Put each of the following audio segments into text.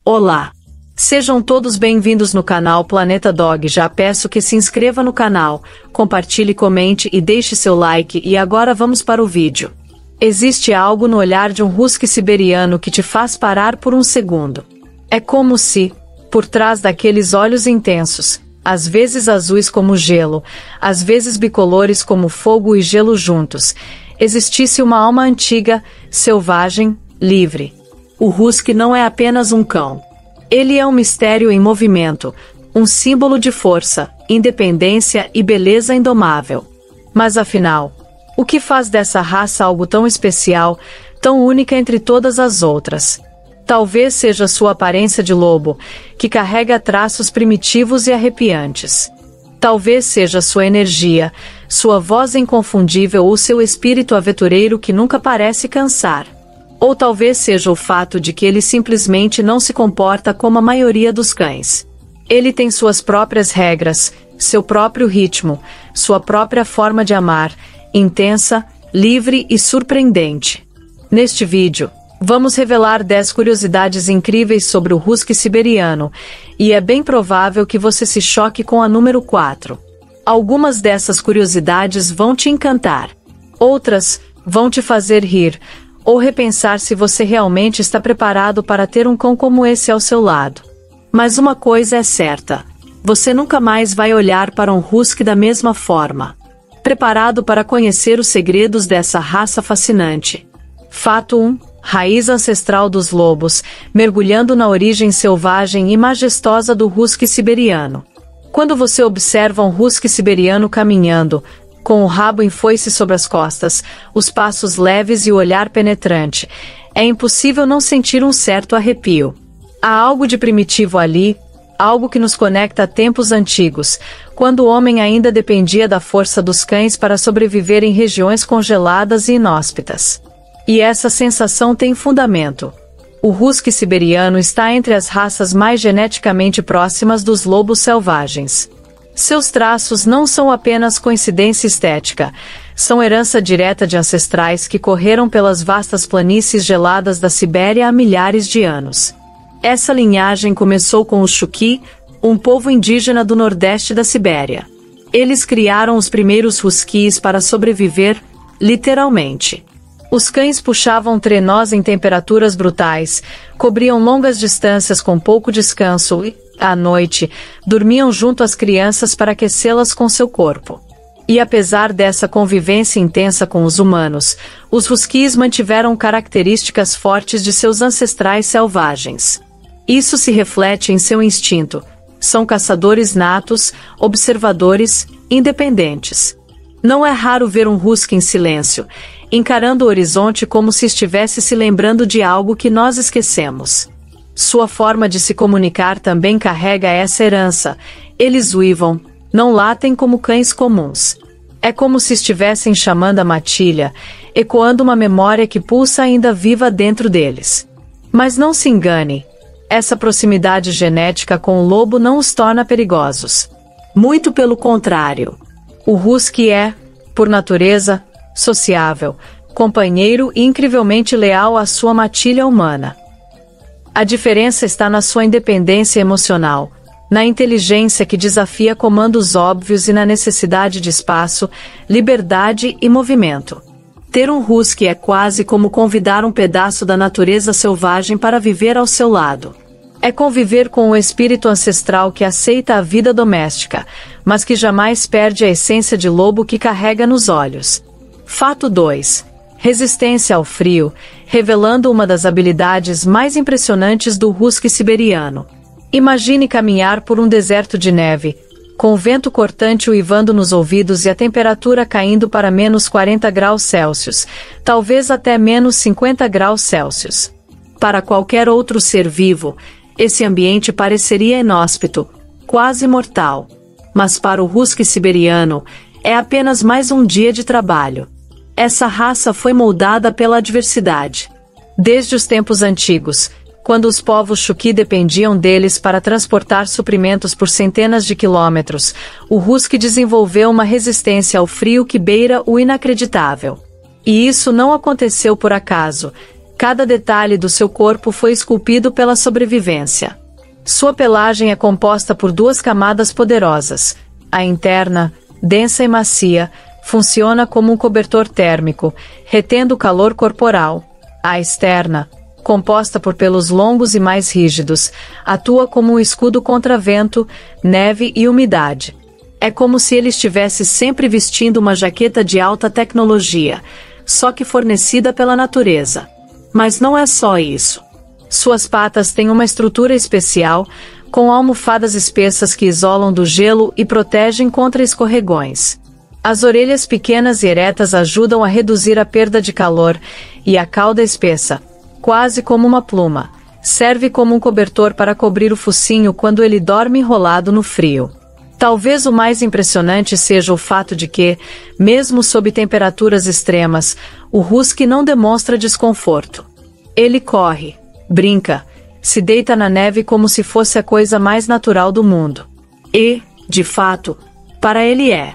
Olá! Sejam todos bem-vindos no canal Planeta Dog. Já peço que se inscreva no canal, compartilhe, comente e deixe seu like. E agora vamos para o vídeo. Existe algo no olhar de um husky siberiano que te faz parar por um segundo. É como se, por trás daqueles olhos intensos, às vezes azuis como gelo, às vezes bicolores como fogo e gelo juntos, existisse uma alma antiga, selvagem, livre. O husky não é apenas um cão. Ele é um mistério em movimento, um símbolo de força, independência e beleza indomável. Mas afinal, o que faz dessa raça algo tão especial, tão única entre todas as outras? Talvez seja sua aparência de lobo, que carrega traços primitivos e arrepiantes. Talvez seja sua energia, sua voz inconfundível ou seu espírito aventureiro que nunca parece cansar. Ou talvez seja o fato de que ele simplesmente não se comporta como a maioria dos cães. Ele tem suas próprias regras, seu próprio ritmo, sua própria forma de amar, intensa, livre e surpreendente. Neste vídeo, vamos revelar 10 curiosidades incríveis sobre o husky siberiano, e é bem provável que você se choque com a número 4. Algumas dessas curiosidades vão te encantar. Outras vão te fazer rir, ou repensar se você realmente está preparado para ter um cão como esse ao seu lado. Mas uma coisa é certa: você nunca mais vai olhar para um husky da mesma forma. Preparado para conhecer os segredos dessa raça fascinante? Fato 1. Raiz ancestral dos lobos, mergulhando na origem selvagem e majestosa do husky siberiano. Quando você observa um husky siberiano caminhando, com o rabo em foice sobre as costas, os passos leves e o olhar penetrante, é impossível não sentir um certo arrepio. Há algo de primitivo ali, algo que nos conecta a tempos antigos, quando o homem ainda dependia da força dos cães para sobreviver em regiões congeladas e inóspitas. E essa sensação tem fundamento. O husky siberiano está entre as raças mais geneticamente próximas dos lobos selvagens. Seus traços não são apenas coincidência estética, são herança direta de ancestrais que correram pelas vastas planícies geladas da Sibéria há milhares de anos. Essa linhagem começou com os Chuki, um povo indígena do nordeste da Sibéria. Eles criaram os primeiros huskies para sobreviver, literalmente. Os cães puxavam trenós em temperaturas brutais, cobriam longas distâncias com pouco descanso e, à noite, dormiam junto às crianças para aquecê-las com seu corpo. E apesar dessa convivência intensa com os humanos, os huskies mantiveram características fortes de seus ancestrais selvagens. Isso se reflete em seu instinto. São caçadores natos, observadores, independentes. Não é raro ver um husky em silêncio, encarando o horizonte como se estivesse se lembrando de algo que nós esquecemos. Sua forma de se comunicar também carrega essa herança. Eles uivam, não latem como cães comuns. É como se estivessem chamando a matilha, ecoando uma memória que pulsa ainda viva dentro deles. Mas não se engane, essa proximidade genética com o lobo não os torna perigosos. Muito pelo contrário. O husky é, por natureza, sociável, companheiro e incrivelmente leal à sua matilha humana. A diferença está na sua independência emocional, na inteligência que desafia comandos óbvios e na necessidade de espaço, liberdade e movimento. Ter um husky é quase como convidar um pedaço da natureza selvagem para viver ao seu lado. É conviver com o espírito ancestral que aceita a vida doméstica, mas que jamais perde a essência de lobo que carrega nos olhos. Fato 2. Resistência ao frio, revelando uma das habilidades mais impressionantes do husky siberiano. Imagine caminhar por um deserto de neve, com o vento cortante uivando nos ouvidos e a temperatura caindo para menos 40 graus Celsius, talvez até menos 50 graus Celsius. Para qualquer outro ser vivo, esse ambiente pareceria inóspito, quase mortal. Mas para o husky siberiano, é apenas mais um dia de trabalho. Essa raça foi moldada pela adversidade. Desde os tempos antigos, quando os povos Chuki dependiam deles para transportar suprimentos por centenas de quilômetros, o husky desenvolveu uma resistência ao frio que beira o inacreditável. E isso não aconteceu por acaso. Cada detalhe do seu corpo foi esculpido pela sobrevivência. Sua pelagem é composta por duas camadas poderosas. A interna, densa e macia, funciona como um cobertor térmico, retendo o calor corporal. A externa, composta por pelos longos e mais rígidos, atua como um escudo contra vento, neve e umidade. É como se ele estivesse sempre vestindo uma jaqueta de alta tecnologia, só que fornecida pela natureza. Mas não é só isso. Suas patas têm uma estrutura especial, com almofadas espessas que isolam do gelo e protegem contra escorregões. As orelhas pequenas e eretas ajudam a reduzir a perda de calor, e a cauda espessa, quase como uma pluma, serve como um cobertor para cobrir o focinho quando ele dorme enrolado no frio. Talvez o mais impressionante seja o fato de que, mesmo sob temperaturas extremas, o husky não demonstra desconforto. Ele corre, brinca, se deita na neve como se fosse a coisa mais natural do mundo. E, de fato, para ele é.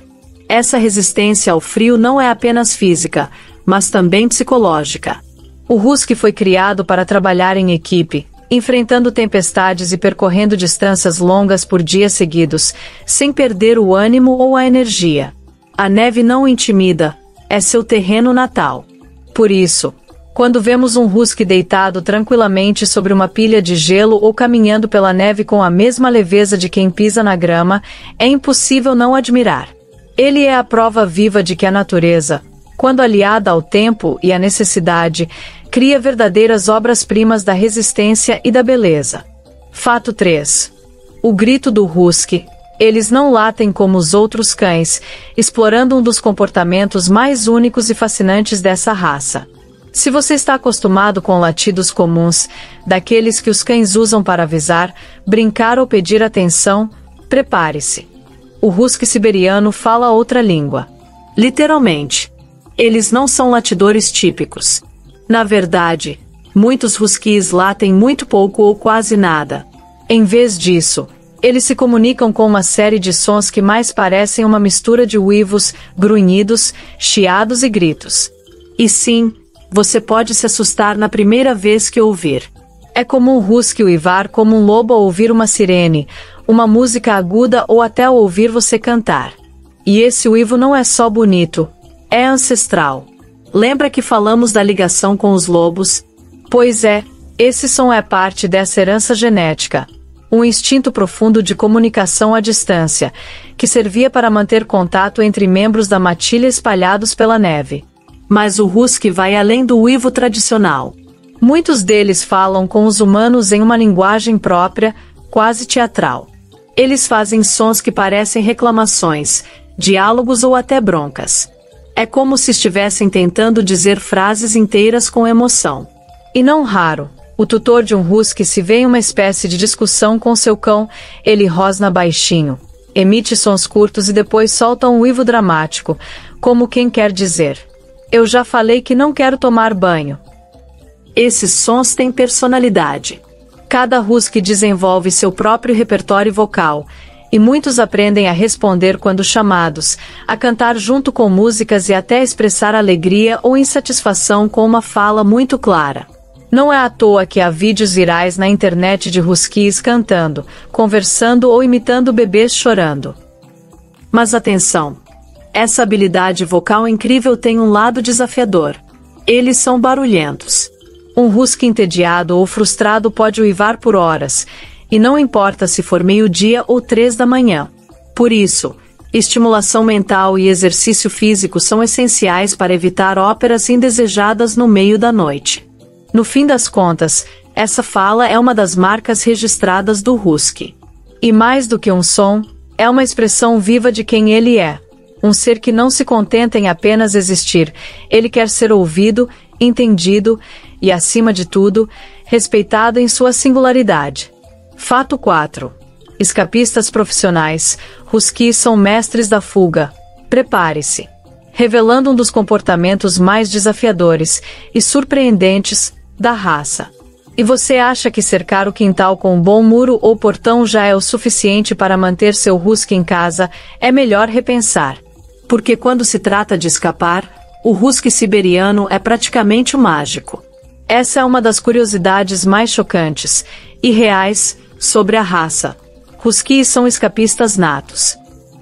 Essa resistência ao frio não é apenas física, mas também psicológica. O husky foi criado para trabalhar em equipe, enfrentando tempestades e percorrendo distâncias longas por dias seguidos, sem perder o ânimo ou a energia. A neve não o intimida, é seu terreno natal. Por isso, quando vemos um husky deitado tranquilamente sobre uma pilha de gelo ou caminhando pela neve com a mesma leveza de quem pisa na grama, é impossível não admirar. Ele é a prova viva de que a natureza, quando aliada ao tempo e à necessidade, cria verdadeiras obras-primas da resistência e da beleza. Fato 3. O grito do husky. Eles não latem como os outros cães, explorando um dos comportamentos mais únicos e fascinantes dessa raça. Se você está acostumado com latidos comuns, daqueles que os cães usam para avisar, brincar ou pedir atenção, prepare-se. O husky siberiano fala outra língua. Literalmente. Eles não são latidores típicos. Na verdade, muitos huskies latem muito pouco ou quase nada. Em vez disso, eles se comunicam com uma série de sons que mais parecem uma mistura de uivos, grunhidos, chiados e gritos. E sim, você pode se assustar na primeira vez que ouvir. É comum um husky uivar como um lobo ao ouvir uma sirene, uma música aguda ou até ao ouvir você cantar. E esse uivo não é só bonito, é ancestral. Lembra que falamos da ligação com os lobos? Pois é, esse som é parte dessa herança genética. Um instinto profundo de comunicação à distância, que servia para manter contato entre membros da matilha espalhados pela neve. Mas o husky vai além do uivo tradicional. Muitos deles falam com os humanos em uma linguagem própria, quase teatral. Eles fazem sons que parecem reclamações, diálogos ou até broncas. É como se estivessem tentando dizer frases inteiras com emoção. E não raro, o tutor de um husky se vê em uma espécie de discussão com seu cão, ele rosna baixinho, emite sons curtos e depois solta um uivo dramático, como quem quer dizer: "Eu já falei que não quero tomar banho." Esses sons têm personalidade. Cada husky desenvolve seu próprio repertório vocal, e muitos aprendem a responder quando chamados, a cantar junto com músicas e até expressar alegria ou insatisfação com uma fala muito clara. Não é à toa que há vídeos virais na internet de huskies cantando, conversando ou imitando bebês chorando. Mas atenção! Essa habilidade vocal incrível tem um lado desafiador. Eles são barulhentos. Um husky entediado ou frustrado pode uivar por horas, e não importa se for meio-dia ou 3 da manhã. Por isso, estimulação mental e exercício físico são essenciais para evitar óperas indesejadas no meio da noite. No fim das contas, essa fala é uma das marcas registradas do husky. E mais do que um som, é uma expressão viva de quem ele é. Um ser que não se contenta em apenas existir, ele quer ser ouvido, entendido e, acima de tudo, respeitado em sua singularidade. Fato 4. Escapistas profissionais, huskies são mestres da fuga. Prepare-se. Revelando um dos comportamentos mais desafiadores e surpreendentes da raça. E você acha que cercar o quintal com um bom muro ou portão já é o suficiente para manter seu husky em casa? É melhor repensar. Porque quando se trata de escapar, o husky siberiano é praticamente um mágico. Essa é uma das curiosidades mais chocantes e reais sobre a raça. Huskies são escapistas natos.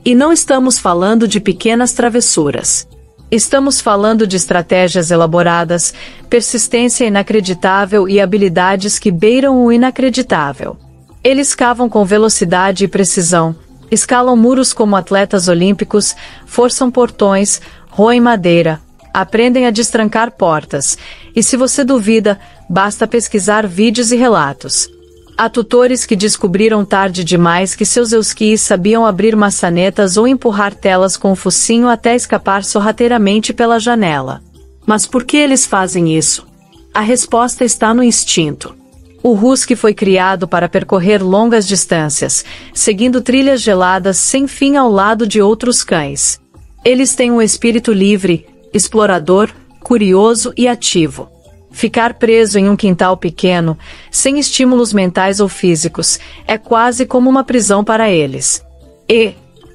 E não estamos falando de pequenas travessuras. Estamos falando de estratégias elaboradas, persistência inacreditável e habilidades que beiram o inacreditável. Eles cavam com velocidade e precisão, escalam muros como atletas olímpicos, forçam portões, roem madeira, aprendem a destrancar portas, e se você duvida, basta pesquisar vídeos e relatos. Há tutores que descobriram tarde demais que seus huskies sabiam abrir maçanetas ou empurrar telas com o focinho até escapar sorrateiramente pela janela. Mas por que eles fazem isso? A resposta está no instinto. O husky foi criado para percorrer longas distâncias, seguindo trilhas geladas sem fim ao lado de outros cães. Eles têm um espírito livre, explorador, curioso e ativo. Ficar preso em um quintal pequeno, sem estímulos mentais ou físicos, é quase como uma prisão para eles. E,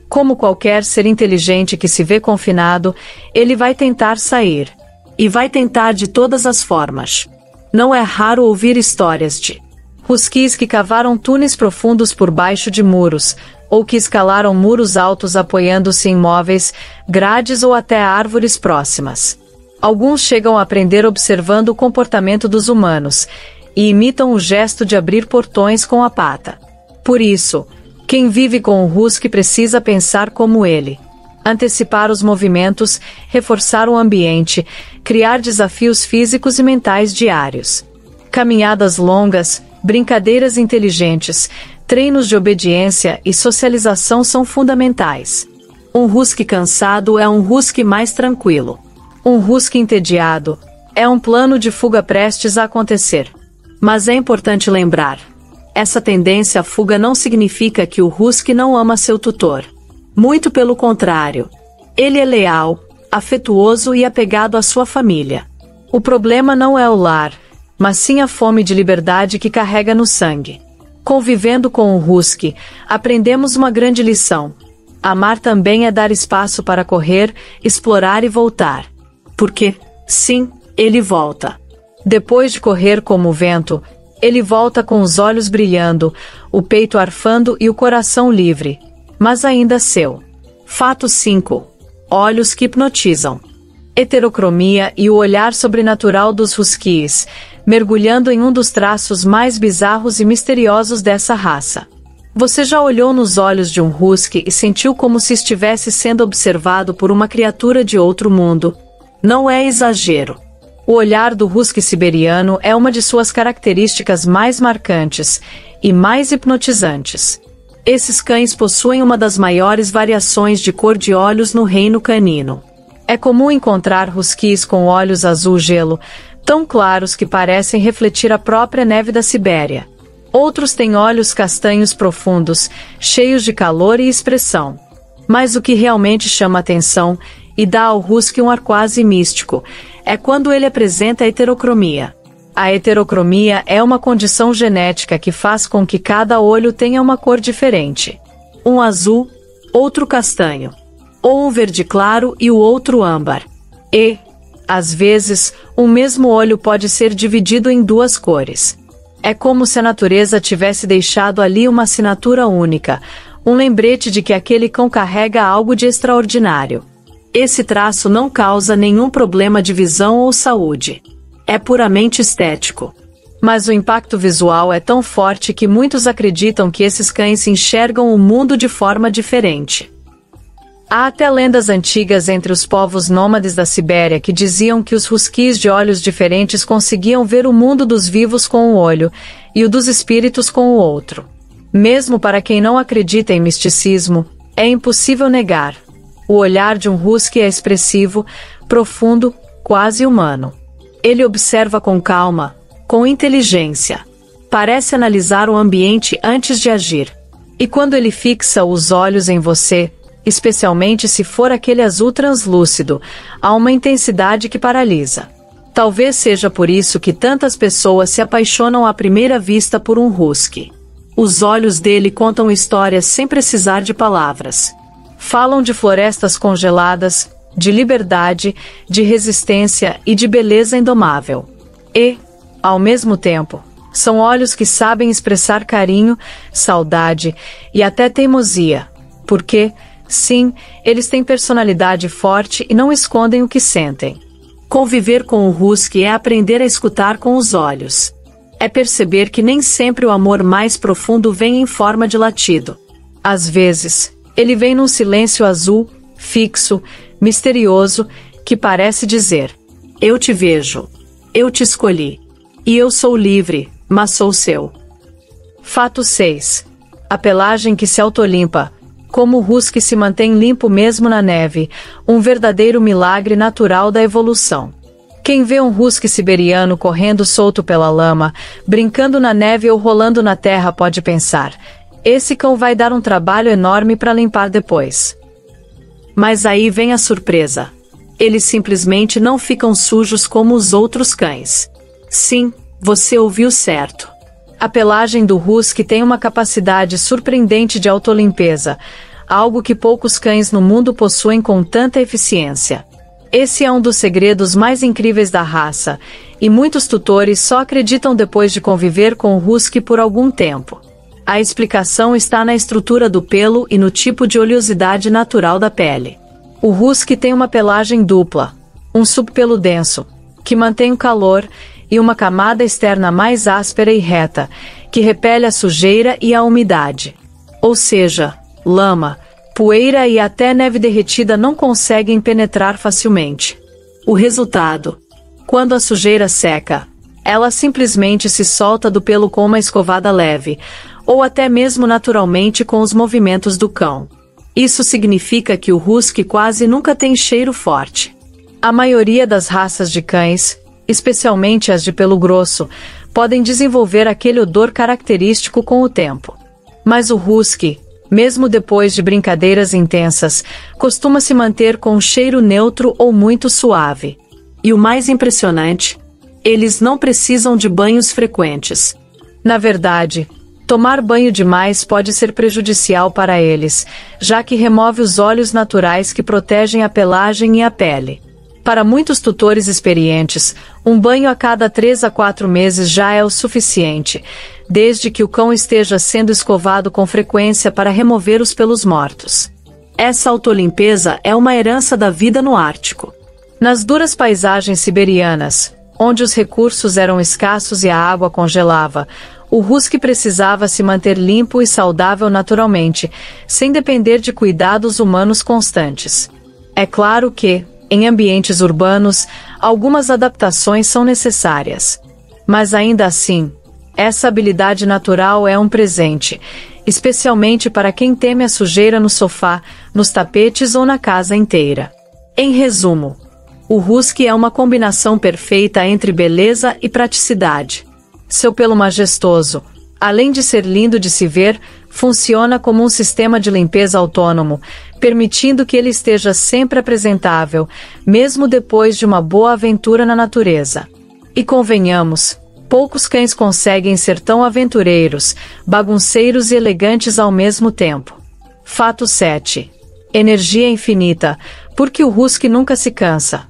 como qualquer ser inteligente que se vê confinado, ele vai tentar sair. E vai tentar de todas as formas. Não é raro ouvir histórias de huskies que cavaram túneis profundos por baixo de muros, ou que escalaram muros altos apoiando-se em móveis, grades ou até árvores próximas. Alguns chegam a aprender observando o comportamento dos humanos, e imitam o gesto de abrir portões com a pata. Por isso, quem vive com o husky precisa pensar como ele. Antecipar os movimentos, reforçar o ambiente, criar desafios físicos e mentais diários. Caminhadas longas, brincadeiras inteligentes, treinos de obediência e socialização são fundamentais. Um husky cansado é um husky mais tranquilo. Um husky entediado é um plano de fuga prestes a acontecer. Mas é importante lembrar: essa tendência à fuga não significa que o husky não ama seu tutor. Muito pelo contrário. Ele é leal, afetuoso e apegado à sua família. O problema não é o lar, mas sim a fome de liberdade que carrega no sangue. Convivendo com o husky, aprendemos uma grande lição. Amar também é dar espaço para correr, explorar e voltar. Porque, sim, ele volta. Depois de correr como o vento, ele volta com os olhos brilhando, o peito arfando e o coração livre. Mas ainda seu. Fato 5. Olhos que hipnotizam. Heterocromia e o olhar sobrenatural dos huskies, mergulhando em um dos traços mais bizarros e misteriosos dessa raça. Você já olhou nos olhos de um husky e sentiu como se estivesse sendo observado por uma criatura de outro mundo? Não é exagero. O olhar do husky siberiano é uma de suas características mais marcantes e mais hipnotizantes. Esses cães possuem uma das maiores variações de cor de olhos no reino canino. É comum encontrar huskies com olhos azul gelo, tão claros que parecem refletir a própria neve da Sibéria. Outros têm olhos castanhos profundos, cheios de calor e expressão. Mas o que realmente chama atenção e dá ao husky um ar quase místico é quando ele apresenta a heterocromia. A heterocromia é uma condição genética que faz com que cada olho tenha uma cor diferente. Um azul, outro castanho. Ou um verde claro e o outro âmbar. E, às vezes, um mesmo olho pode ser dividido em duas cores. É como se a natureza tivesse deixado ali uma assinatura única, um lembrete de que aquele cão carrega algo de extraordinário. Esse traço não causa nenhum problema de visão ou saúde. É puramente estético. Mas o impacto visual é tão forte que muitos acreditam que esses cães enxergam o mundo de forma diferente. Há até lendas antigas entre os povos nômades da Sibéria que diziam que os huskies de olhos diferentes conseguiam ver o mundo dos vivos com um olho, e o dos espíritos com o outro. Mesmo para quem não acredita em misticismo, é impossível negar. O olhar de um husky é expressivo, profundo, quase humano. Ele observa com calma, com inteligência. Parece analisar o ambiente antes de agir. E quando ele fixa os olhos em você, especialmente se for aquele azul translúcido, há uma intensidade que paralisa. Talvez seja por isso que tantas pessoas se apaixonam à primeira vista por um husky. Os olhos dele contam histórias sem precisar de palavras. Falam de florestas congeladas, de liberdade, de resistência e de beleza indomável. E, Ao mesmo tempo, são olhos que sabem expressar carinho, saudade e até teimosia. Porque, sim, eles têm personalidade forte e não escondem o que sentem. Conviver com o husky é aprender a escutar com os olhos. É perceber que nem sempre o amor mais profundo vem em forma de latido. Às vezes, ele vem num silêncio azul, fixo, misterioso, que parece dizer: eu te vejo, eu te escolhi. E eu sou livre, mas sou seu. Fato 6. A pelagem que se autolimpa. Como o husky se mantém limpo mesmo na neve, um verdadeiro milagre natural da evolução. Quem vê um husky siberiano correndo solto pela lama, brincando na neve ou rolando na terra pode pensar: esse cão vai dar um trabalho enorme para limpar depois. Mas aí vem a surpresa. Eles simplesmente não ficam sujos como os outros cães. Sim, você ouviu certo. A pelagem do husky tem uma capacidade surpreendente de autolimpeza, algo que poucos cães no mundo possuem com tanta eficiência. Esse é um dos segredos mais incríveis da raça, e muitos tutores só acreditam depois de conviver com o husky por algum tempo. A explicação está na estrutura do pelo e no tipo de oleosidade natural da pele. O husky tem uma pelagem dupla, um subpelo denso, que mantém o calor, e uma camada externa mais áspera e reta, que repele a sujeira e a umidade. Ou seja, lama, poeira e até neve derretida não conseguem penetrar facilmente. O resultado: quando a sujeira seca, ela simplesmente se solta do pelo com uma escovada leve, ou até mesmo naturalmente com os movimentos do cão. Isso significa que o husky quase nunca tem cheiro forte. A maioria das raças de cães, especialmente as de pelo grosso, podem desenvolver aquele odor característico com o tempo. Mas o husky, mesmo depois de brincadeiras intensas, costuma se manter com um cheiro neutro ou muito suave. E o mais impressionante, eles não precisam de banhos frequentes. Na verdade, tomar banho demais pode ser prejudicial para eles, já que remove os óleos naturais que protegem a pelagem e a pele. Para muitos tutores experientes, um banho a cada 3 a 4 meses já é o suficiente, desde que o cão esteja sendo escovado com frequência para remover os pelos mortos. Essa autolimpeza é uma herança da vida no Ártico. Nas duras paisagens siberianas, onde os recursos eram escassos e a água congelava, o husky precisava se manter limpo e saudável naturalmente, sem depender de cuidados humanos constantes. É claro que, em ambientes urbanos, algumas adaptações são necessárias. Mas ainda assim, essa habilidade natural é um presente, especialmente para quem teme a sujeira no sofá, nos tapetes ou na casa inteira. Em resumo, o husky é uma combinação perfeita entre beleza e praticidade. Seu pelo majestoso, além de ser lindo de se ver, funciona como um sistema de limpeza autônomo, permitindo que ele esteja sempre apresentável, mesmo depois de uma boa aventura na natureza. E convenhamos, poucos cães conseguem ser tão aventureiros, bagunceiros e elegantes ao mesmo tempo. Fato 7. Energia infinita, porque o husky nunca se cansa.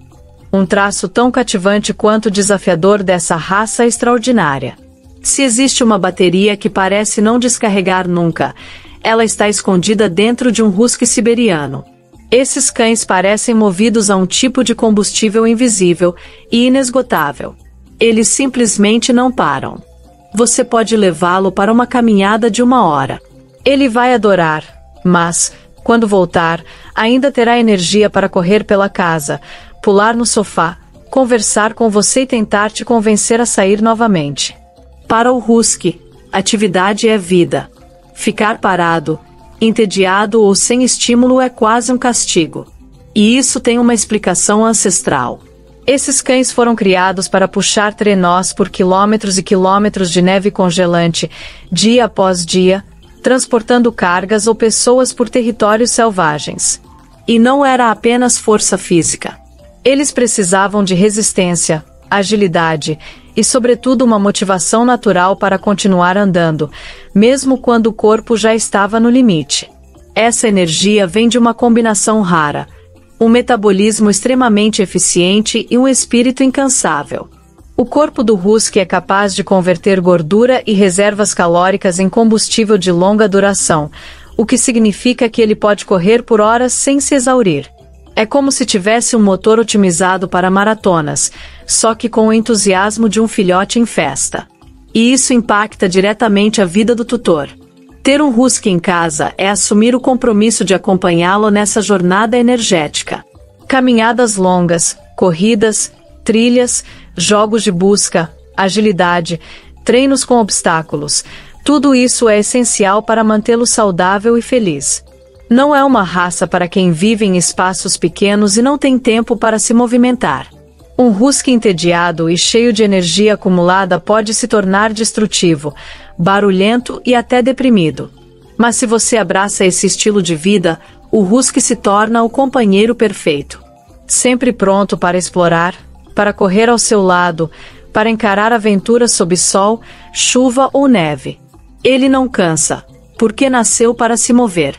Um traço tão cativante quanto desafiador dessa raça extraordinária. Se existe uma bateria que parece não descarregar nunca, ela está escondida dentro de um husky siberiano. Esses cães parecem movidos a um tipo de combustível invisível e inesgotável. Eles simplesmente não param. Você pode levá-lo para uma caminhada de 1 hora. Ele vai adorar, mas, quando voltar, ainda terá energia para correr pela casa, pular no sofá, conversar com você e tentar te convencer a sair novamente. Para o husky, atividade é vida. Ficar parado, entediado ou sem estímulo é quase um castigo. E isso tem uma explicação ancestral. Esses cães foram criados para puxar trenós por quilômetros e quilômetros de neve congelante, dia após dia, transportando cargas ou pessoas por territórios selvagens. E não era apenas força física. Eles precisavam de resistência, agilidade e, sobretudo, uma motivação natural para continuar andando, mesmo quando o corpo já estava no limite. Essa energia vem de uma combinação rara: um metabolismo extremamente eficiente e um espírito incansável. O corpo do husky é capaz de converter gordura e reservas calóricas em combustível de longa duração, o que significa que ele pode correr por horas sem se exaurir. É como se tivesse um motor otimizado para maratonas, só que com o entusiasmo de um filhote em festa. E isso impacta diretamente a vida do tutor. Ter um husky em casa é assumir o compromisso de acompanhá-lo nessa jornada energética. Caminhadas longas, corridas, trilhas, jogos de busca, agilidade, treinos com obstáculos, tudo isso é essencial para mantê-lo saudável e feliz. Não é uma raça para quem vive em espaços pequenos e não tem tempo para se movimentar. Um husky entediado e cheio de energia acumulada pode se tornar destrutivo, barulhento e até deprimido. Mas se você abraça esse estilo de vida, o husky se torna o companheiro perfeito. Sempre pronto para explorar, para correr ao seu lado, para encarar aventuras sob sol, chuva ou neve. Ele não cansa, porque nasceu para se mover.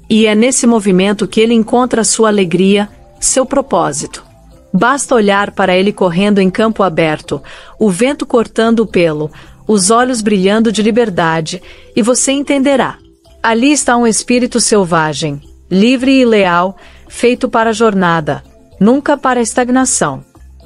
E é nesse movimento que ele encontra sua alegria, seu propósito. Basta olhar para ele correndo em campo aberto, o vento cortando o pelo, os olhos brilhando de liberdade, e você entenderá. Ali está um espírito selvagem, livre e leal, feito para a jornada, nunca para a estagnação.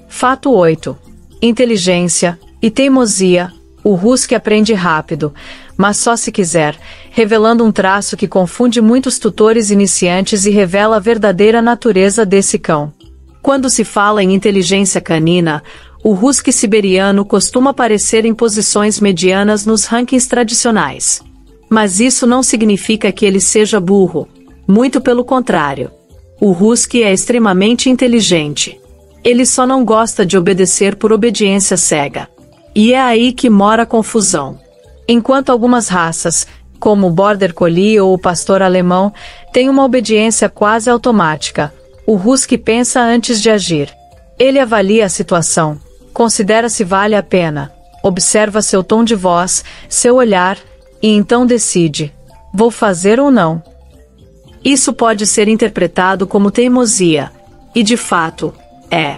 Fato 8. Inteligência e teimosia. O husky aprende rápido, mas só se quiser, revelando um traço que confunde muitos tutores iniciantes e revela a verdadeira natureza desse cão. Quando se fala em inteligência canina, o husky siberiano costuma aparecer em posições medianas nos rankings tradicionais. Mas isso não significa que ele seja burro. Muito pelo contrário. O husky é extremamente inteligente. Ele só não gosta de obedecer por obediência cega. E é aí que mora a confusão. Enquanto algumas raças, como o Border Collie ou o pastor alemão, têm uma obediência quase automática, o husky pensa antes de agir. Ele avalia a situação, considera se vale a pena, observa seu tom de voz, seu olhar, e então decide: vou fazer ou não. Isso pode ser interpretado como teimosia, e de fato, é.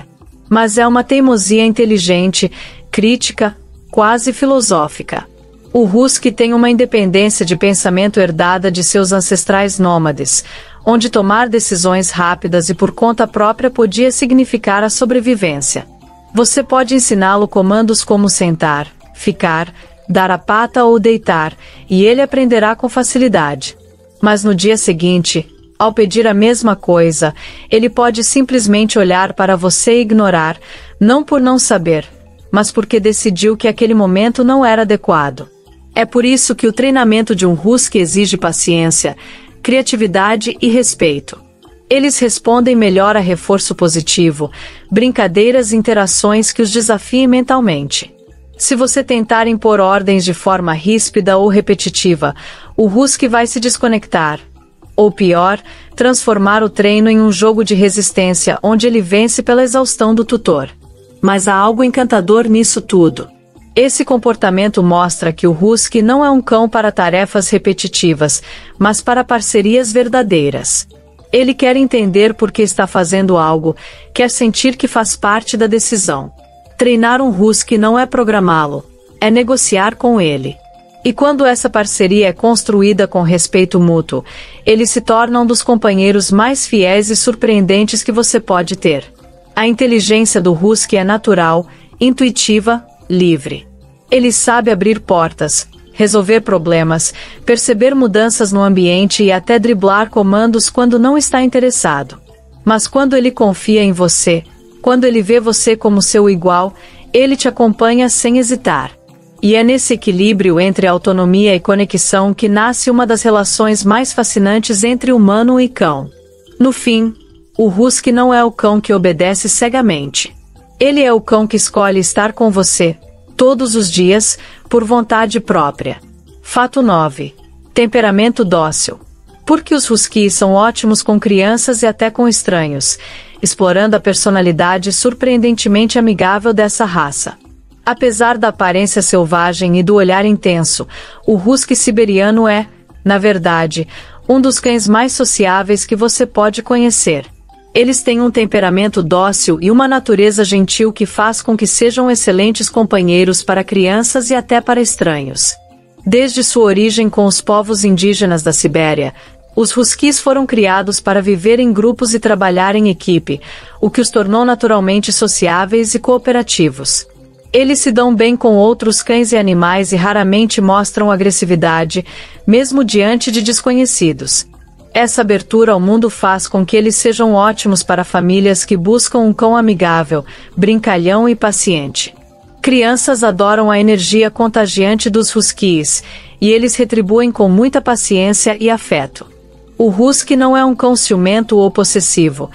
Mas é uma teimosia inteligente, crítica, quase filosófica. O husky tem uma independência de pensamento herdada de seus ancestrais nômades, onde tomar decisões rápidas e por conta própria podia significar a sobrevivência. Você pode ensiná-lo comandos como sentar, ficar, dar a pata ou deitar, e ele aprenderá com facilidade. Mas no dia seguinte, ao pedir a mesma coisa, ele pode simplesmente olhar para você e ignorar, não por não saber, mas porque decidiu que aquele momento não era adequado. É por isso que o treinamento de um husky exige paciência, criatividade e respeito. Eles respondem melhor a reforço positivo, brincadeiras e interações que os desafiem mentalmente. Se você tentar impor ordens de forma ríspida ou repetitiva, o husky vai se desconectar. Ou pior, transformar o treino em um jogo de resistência onde ele vence pela exaustão do tutor. Mas há algo encantador nisso tudo. Esse comportamento mostra que o husky não é um cão para tarefas repetitivas, mas para parcerias verdadeiras. Ele quer entender por que está fazendo algo, quer sentir que faz parte da decisão. Treinar um husky não é programá-lo, é negociar com ele. E quando essa parceria é construída com respeito mútuo, ele se torna um dos companheiros mais fiéis e surpreendentes que você pode ter. A inteligência do husky é natural, intuitiva, livre. Ele sabe abrir portas, resolver problemas, perceber mudanças no ambiente e até driblar comandos quando não está interessado. Mas quando ele confia em você, quando ele vê você como seu igual, ele te acompanha sem hesitar. E é nesse equilíbrio entre autonomia e conexão que nasce uma das relações mais fascinantes entre humano e cão. No fim, o husky não é o cão que obedece cegamente. Ele é o cão que escolhe estar com você, todos os dias, por vontade própria. Fato 9. Temperamento dócil. Porque os huskies são ótimos com crianças e até com estranhos, explorando a personalidade surpreendentemente amigável dessa raça. Apesar da aparência selvagem e do olhar intenso, o husky siberiano é, na verdade, um dos cães mais sociáveis que você pode conhecer. Eles têm um temperamento dócil e uma natureza gentil que faz com que sejam excelentes companheiros para crianças e até para estranhos. Desde sua origem com os povos indígenas da Sibéria, os huskies foram criados para viver em grupos e trabalhar em equipe, o que os tornou naturalmente sociáveis e cooperativos. Eles se dão bem com outros cães e animais e raramente mostram agressividade, mesmo diante de desconhecidos. Essa abertura ao mundo faz com que eles sejam ótimos para famílias que buscam um cão amigável, brincalhão e paciente. Crianças adoram a energia contagiante dos huskies, e eles retribuem com muita paciência e afeto. O husky não é um cão ciumento ou possessivo.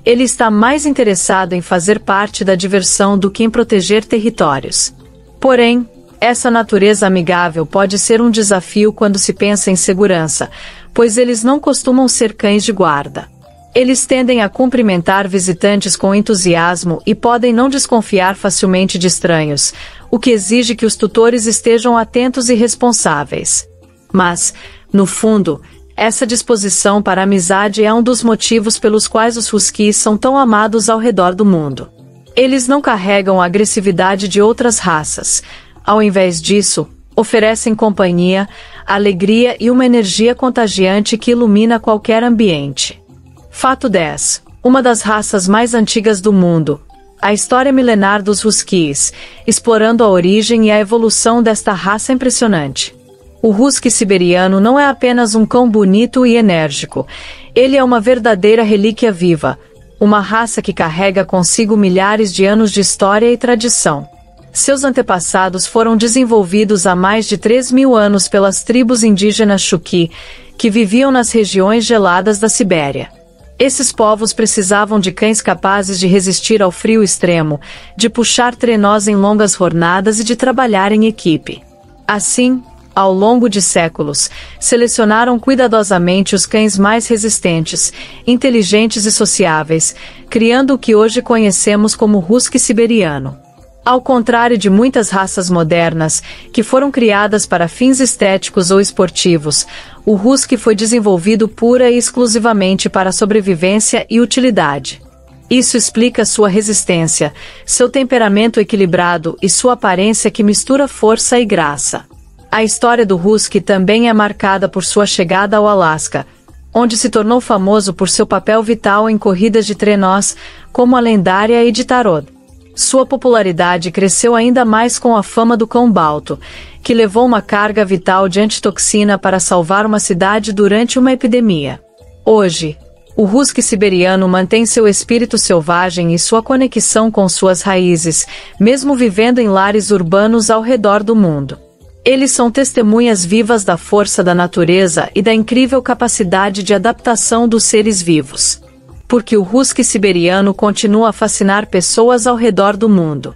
Ele está mais interessado em fazer parte da diversão do que em proteger territórios. Porém, essa natureza amigável pode ser um desafio quando se pensa em segurança, pois eles não costumam ser cães de guarda. Eles tendem a cumprimentar visitantes com entusiasmo e podem não desconfiar facilmente de estranhos, o que exige que os tutores estejam atentos e responsáveis. Mas, no fundo, essa disposição para a amizade é um dos motivos pelos quais os huskies são tão amados ao redor do mundo. Eles não carregam a agressividade de outras raças. Ao invés disso, oferecem companhia, alegria e uma energia contagiante que ilumina qualquer ambiente. Fato 10. Uma das raças mais antigas do mundo. A história milenar dos huskies, explorando a origem e a evolução desta raça impressionante. O husky siberiano não é apenas um cão bonito e enérgico. Ele é uma verdadeira relíquia viva, uma raça que carrega consigo milhares de anos de história e tradição. Seus antepassados foram desenvolvidos há mais de 3.000 anos pelas tribos indígenas Chuki, que viviam nas regiões geladas da Sibéria. Esses povos precisavam de cães capazes de resistir ao frio extremo, de puxar trenós em longas jornadas e de trabalhar em equipe. Assim, ao longo de séculos, selecionaram cuidadosamente os cães mais resistentes, inteligentes e sociáveis, criando o que hoje conhecemos como husky siberiano. Ao contrário de muitas raças modernas, que foram criadas para fins estéticos ou esportivos, o husky foi desenvolvido pura e exclusivamente para sobrevivência e utilidade. Isso explica sua resistência, seu temperamento equilibrado e sua aparência que mistura força e graça. A história do husky também é marcada por sua chegada ao Alasca, onde se tornou famoso por seu papel vital em corridas de trenós, como a lendária Iditarod. Sua popularidade cresceu ainda mais com a fama do cão Balto, que levou uma carga vital de antitoxina para salvar uma cidade durante uma epidemia. Hoje, o husky siberiano mantém seu espírito selvagem e sua conexão com suas raízes, mesmo vivendo em lares urbanos ao redor do mundo. Eles são testemunhas vivas da força da natureza e da incrível capacidade de adaptação dos seres vivos. Porque o husky siberiano continua a fascinar pessoas ao redor do mundo.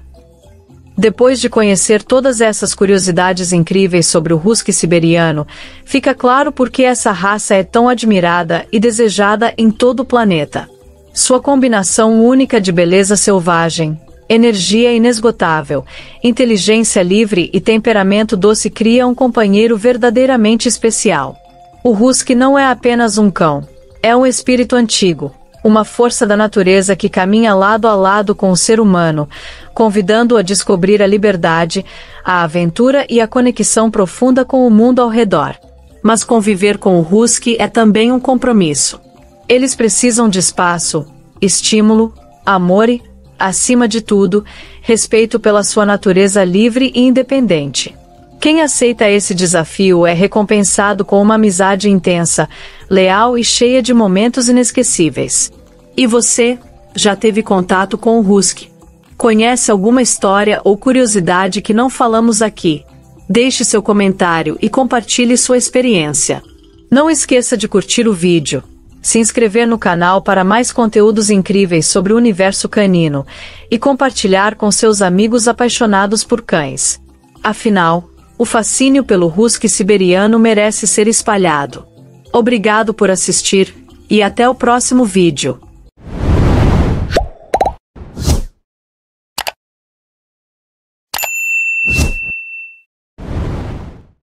Depois de conhecer todas essas curiosidades incríveis sobre o husky siberiano, fica claro por que essa raça é tão admirada e desejada em todo o planeta. Sua combinação única de beleza selvagem, energia inesgotável, inteligência livre e temperamento doce cria um companheiro verdadeiramente especial. O husky não é apenas um cão, é um espírito antigo, uma força da natureza que caminha lado a lado com o ser humano, convidando-o a descobrir a liberdade, a aventura e a conexão profunda com o mundo ao redor. Mas conviver com o husky é também um compromisso. Eles precisam de espaço, estímulo, amor e, acima de tudo, respeito pela sua natureza livre e independente. Quem aceita esse desafio é recompensado com uma amizade intensa, leal e cheia de momentos inesquecíveis. E você, já teve contato com o husky? Conhece alguma história ou curiosidade que não falamos aqui? Deixe seu comentário e compartilhe sua experiência. Não esqueça de curtir o vídeo, se inscrever no canal para mais conteúdos incríveis sobre o universo canino e compartilhar com seus amigos apaixonados por cães. Afinal, o fascínio pelo husky siberiano merece ser espalhado. Obrigado por assistir, e até o próximo vídeo.